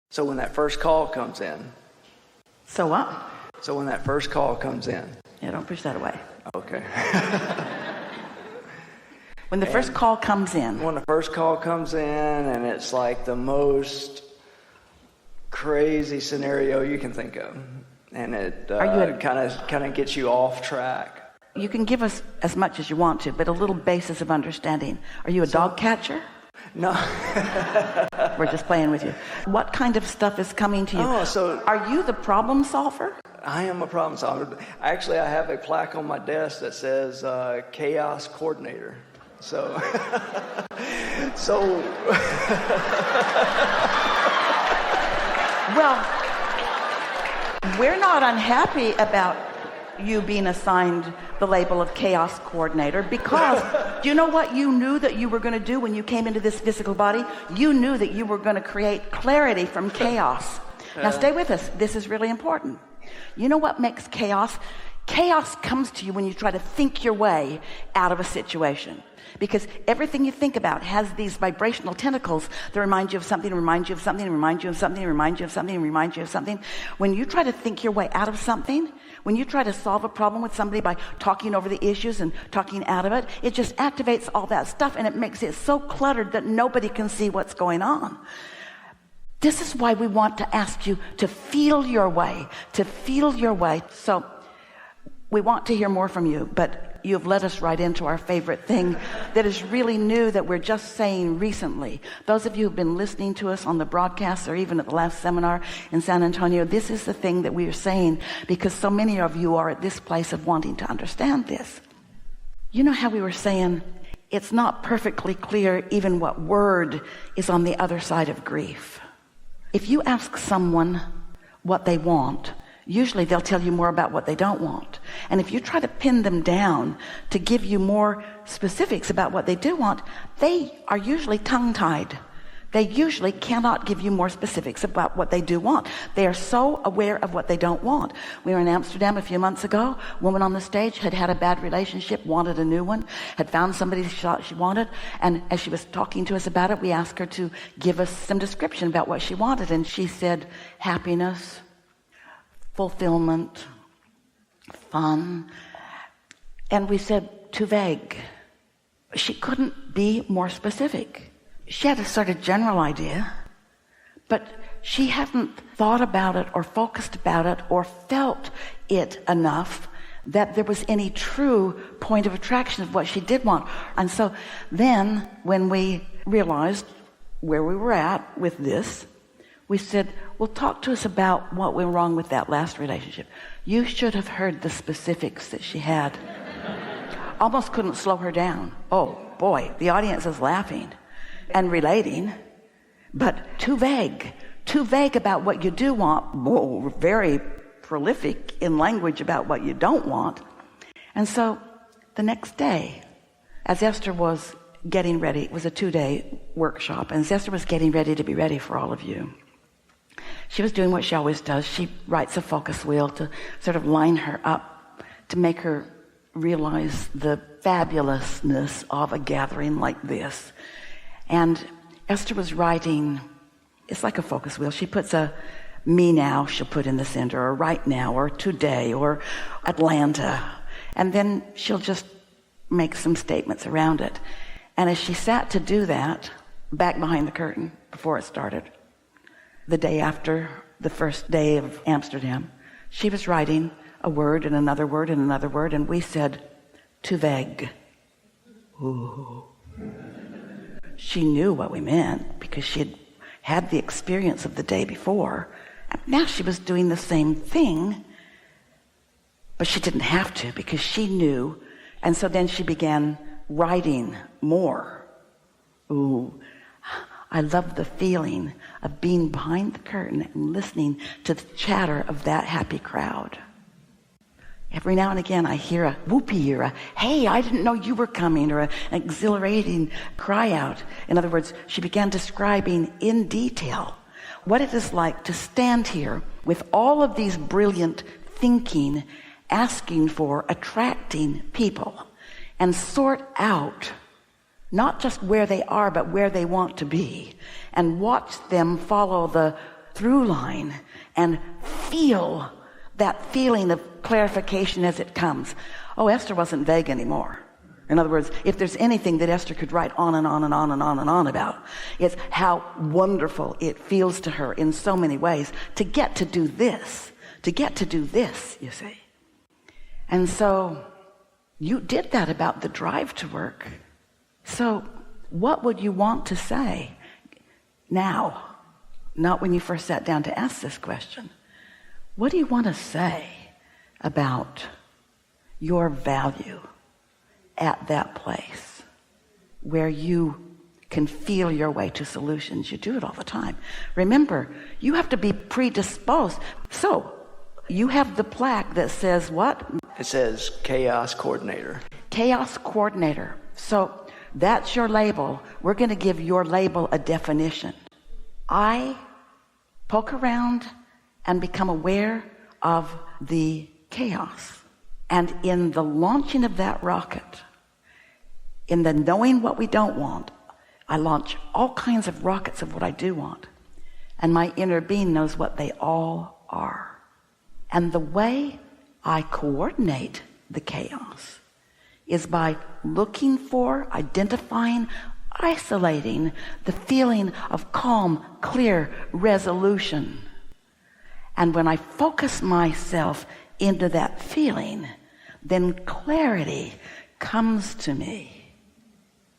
So when that first call comes in. So what? So when that first call comes in. Yeah, don't push that away. Okay. When the first call comes in. When the first call comes in, and it's like the most crazy scenario you can think of, and it kind of gets you off track. You can give us as much as you want to, but a little basis of understanding. Are you a dog catcher? No. We're just playing with you. What kind of stuff is coming to you? Oh, so are you the problem solver? I am a problem solver. Actually, I have a plaque on my desk that says chaos coordinator. So, well, we're not unhappy about you being assigned the label of chaos coordinator, because do you know what you knew that you were going to do when you came into this physical body? You knew that you were going to create clarity from chaos. Now stay with us. This is really important. You know what makes chaos? Chaos comes to you when you try to think your way out of a situation. Because everything you think about has these vibrational tentacles that remind you of something, remind you of something, remind you of something, remind you of something, remind you of something. When you try to think your way out of something, when you try to solve a problem with somebody by talking over the issues and talking out of it, it just activates all that stuff, and it makes it so cluttered that nobody can see what's going on. This is why we want to ask you to feel your way, to feel your way. So we want to hear more from you, but you've led us right into our favorite thing that is really new that we're just saying recently. Those of you who've been listening to us on the broadcast or even at the last seminar in San Antonio, this is the thing that we are saying because so many of you are at this place of wanting to understand this. You know how we were saying it's not perfectly clear even what word is on the other side of grief. If you ask someone what they want, usually they'll tell you more about what they don't want. And if you try to pin them down to give you more specifics about what they do want, they are usually tongue-tied. They usually cannot give you more specifics about what they do want. They are so aware of what they don't want. We were in Amsterdam a few months ago. A woman on the stage had had a bad relationship, wanted a new one, had found somebody she thought she wanted. And as she was talking to us about it, we asked her to give us some description about what she wanted. And she said, happiness, fulfillment, fun. And we said, too vague. She couldn't be more specific. She had a sort of general idea, but she hadn't thought about it or focused about it or felt it enough that there was any true point of attraction of what she did want. And so then when we realized where we were at with this, we said, well, talk to us about what went wrong with that last relationship. You should have heard the specifics that she had. Almost couldn't slow her down. Oh boy, the audience is laughing and relating, but too vague about what you do want. Whoa, very prolific in language about what you don't want. And so the next day, as Esther was getting ready, it was a 2-day workshop, and as Esther was getting ready to be ready for all of you, she was doing what she always does. She writes a focus wheel to sort of line her up, to make her realize the fabulousness of a gathering like this. And Esther was writing, it's like a focus wheel. She puts a me now, she'll put in the center, or right now, or today, or Atlanta. And then she'll just make some statements around it. And as she sat to do that, back behind the curtain before it started, the day after the first day of Amsterdam, she was writing a word and another word and another word, and we said, too vague. Ooh. She knew what we meant because she had had the experience of the day before. And now she was doing the same thing, but she didn't have to because she knew. And so then she began writing more. Ooh, I love the feeling of being behind the curtain and listening to the chatter of that happy crowd. Every now and again I hear a whoopee or a, hey, I didn't know you were coming, or an exhilarating cry out. In other words, she began describing in detail what it is like to stand here with all of these brilliant thinking, asking for, attracting people, and sort out not just where they are, but where they want to be, and watch them follow the through line and feel that feeling of clarification as it comes. Oh, Esther wasn't vague anymore. In other words, if there's anything that Esther could write on and on and on and on and on about, it's how wonderful it feels to her in so many ways to get to do this, you see. And so you did that about the drive to work. So what would you want to say now? Not when you first sat down to ask this question. What do you want to say about your value at that place where you can feel your way to solutions? You do it all the time. Remember, you have to be predisposed. So you have the plaque that says what? It says chaos coordinator. Chaos coordinator. So that's your label. We're going to give your label a definition. I poke around and become aware of the chaos. And in the launching of that rocket, in the knowing what we don't want, I launch all kinds of rockets of what I do want. And my inner being knows what they all are. And the way I coordinate the chaos is by looking for, identifying, isolating the feeling of calm, clear resolution. And when I focus myself into that feeling, then clarity comes to me.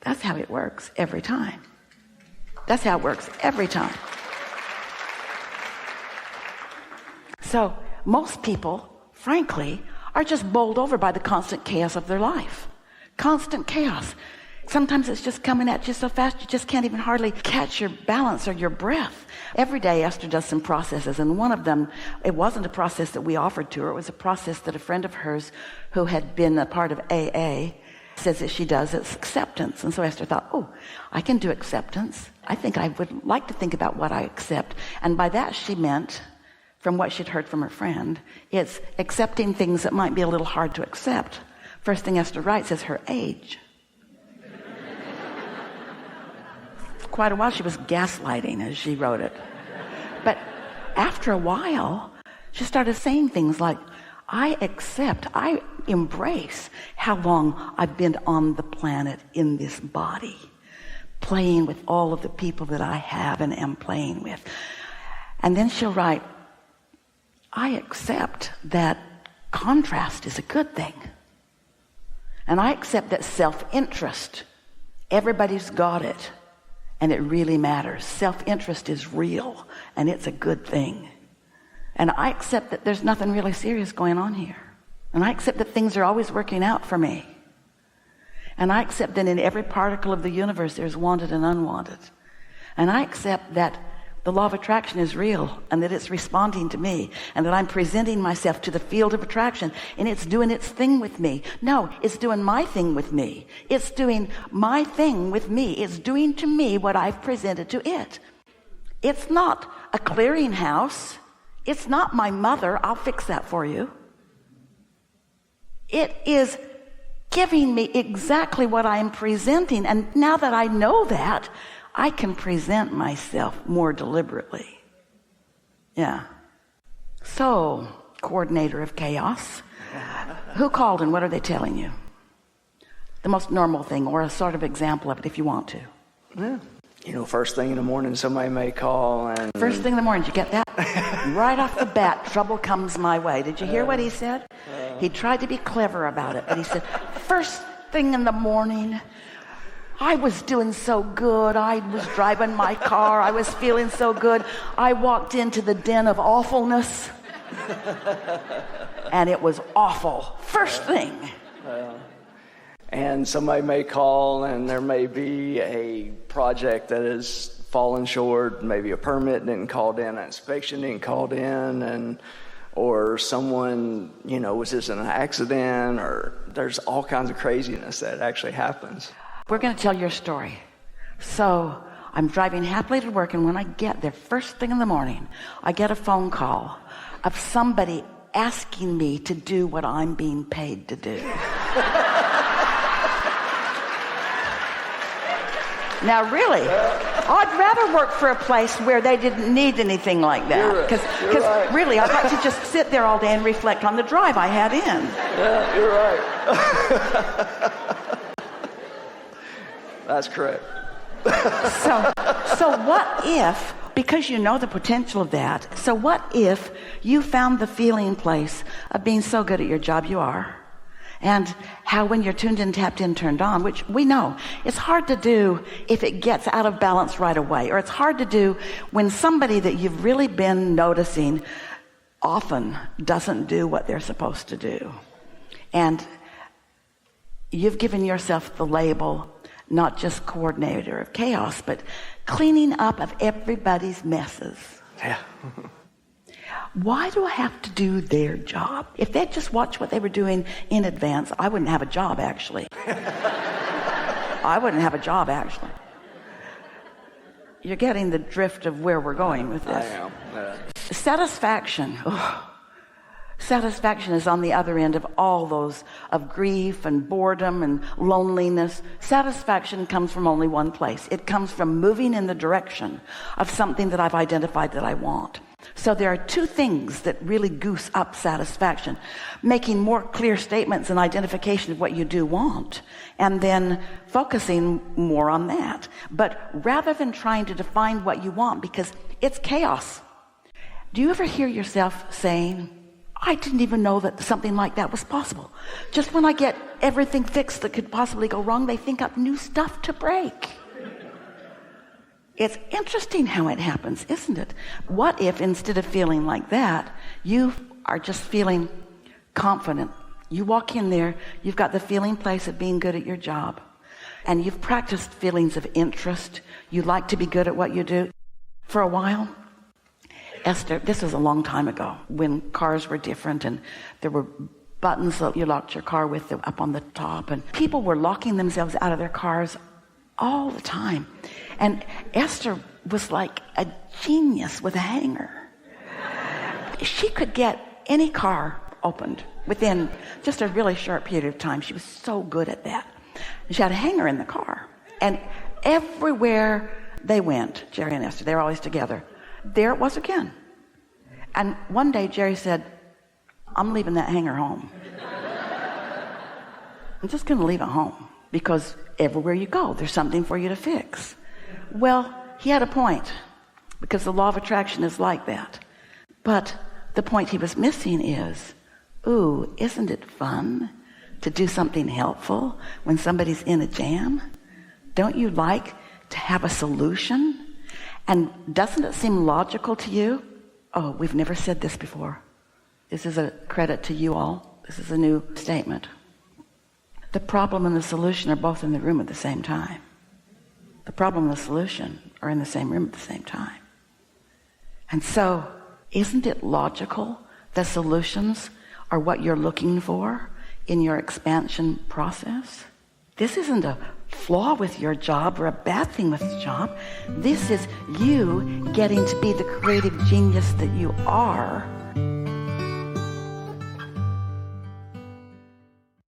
That's how it works every time. That's how it works every time. So most people, frankly, are just bowled over by the constant chaos of their life. Constant chaos. Sometimes it's just coming at you so fast you just can't even hardly catch your balance or your breath. Every day Esther does some processes, and one of them, it wasn't a process that we offered to her. It was a process that a friend of hers who had been a part of AA says that she does. It's acceptance. And so Esther thought, oh, I can do acceptance. I think I would like to think about what I accept. And by that she meant, from what she'd heard from her friend, it's accepting things that might be a little hard to accept. First thing Esther writes is her age. Quite a while she was gaslighting as she wrote it. But after a while, she started saying things like, I accept, I embrace how long I've been on the planet in this body, playing with all of the people that I have and am playing with. And then she'll write, I accept that contrast is a good thing. And I accept that self-interest, everybody's got it. And it really matters. Self-interest is real, and it's a good thing. And I accept that there's nothing really serious going on here. And I accept that things are always working out for me. And I accept that in every particle of the universe there's wanted and unwanted. And I accept that the law of attraction is real, and that it's responding to me, and that I'm presenting myself to the field of attraction, and it's doing its thing with me. No, it's doing my thing with me. It's doing my thing with me. It's doing to me what I've presented to it. It's not a clearinghouse. It's not my mother. I'll fix that for you. It is giving me exactly what I am presenting, and now that I know that, I can present myself more deliberately. Yeah. So, coordinator of chaos, who called and what are they telling you? The most normal thing, or a sort of example of it if you want to. Yeah. You know, first thing in the morning somebody may call and... First thing in the morning, did you get that? Right off the bat, trouble comes my way. Did you hear what he said? He tried to be clever about it, but he said, first thing in the morning... I was doing so good. I was driving my car. I was feeling so good. I walked into the den of awfulness. And it was awful. First thing. And somebody may call and there may be a project that has fallen short. Maybe a permit didn't called in, an inspection didn't called in, or someone, was this an accident, or there's all kinds of craziness that actually happens. We're going to tell your story. So I'm driving happily to work, and when I get there, first thing in the morning, I get a phone call of somebody asking me to do what I'm being paid to do. Now, really, I'd rather work for a place where they didn't need anything like that. Because right. really, I'd like to just sit there all day and reflect on the drive I had in. Yeah, you're right. That's correct. So what if, because you know the potential of that, so what if you found the feeling place of being so good at your job you are, and how when you're tuned in, tapped in, turned on, which we know it's hard to do if it gets out of balance right away, or it's hard to do when somebody that you've really been noticing often doesn't do what they're supposed to do. And you've given yourself the label, not just coordinator of chaos, but cleaning up of everybody's messes. Yeah. Why do I have to do their job? If they'd just watch what they were doing in advance, I wouldn't have a job, actually. I wouldn't have a job, actually. You're getting the drift of where we're going with this. I am. Yeah. Satisfaction. Satisfaction is on the other end of all those of grief and boredom and loneliness. Satisfaction comes from only one place. It comes from moving in the direction of something that I've identified that I want. So there are two things that really goose up satisfaction: making more clear statements and identification of what you do want, and then focusing more on that. But rather than trying to define what you want, because it's chaos. Do you ever hear yourself saying, I didn't even know that something like that was possible. Just when I get everything fixed that could possibly go wrong, they think up new stuff to break. It's interesting how it happens, isn't it? What if instead of feeling like that, you are just feeling confident? You walk in there, you've got the feeling place of being good at your job, and you've practiced feelings of interest. You like to be good at what you do. For a while, Esther, this was a long time ago when cars were different and there were buttons that you locked your car with up on the top, and people were locking themselves out of their cars all the time. And Esther was like a genius with a hanger. She could get any car opened within just a really short period of time. She was so good at that. She had a hanger in the car. And everywhere they went, Jerry and Esther, they were always together, there it was again. And one day Jerry said, I'm leaving that hanger home. I'm just going to leave it home, because everywhere you go, there's something for you to fix. Well, he had a point, because the law of attraction is like that. But the point he was missing is, ooh, isn't it fun to do something helpful when somebody's in a jam? Don't you like to have a solution? And doesn't it seem logical to you? Oh, we've never said this before. This is a credit to you all. This is a new statement. The problem and the solution are both in the room at the same time. The problem and the solution are in the same room at the same time. And so, isn't it logical that solutions are what you're looking for in your expansion process? This isn't a flaw with your job or a bad thing with the job. This is you getting to be the creative genius that you are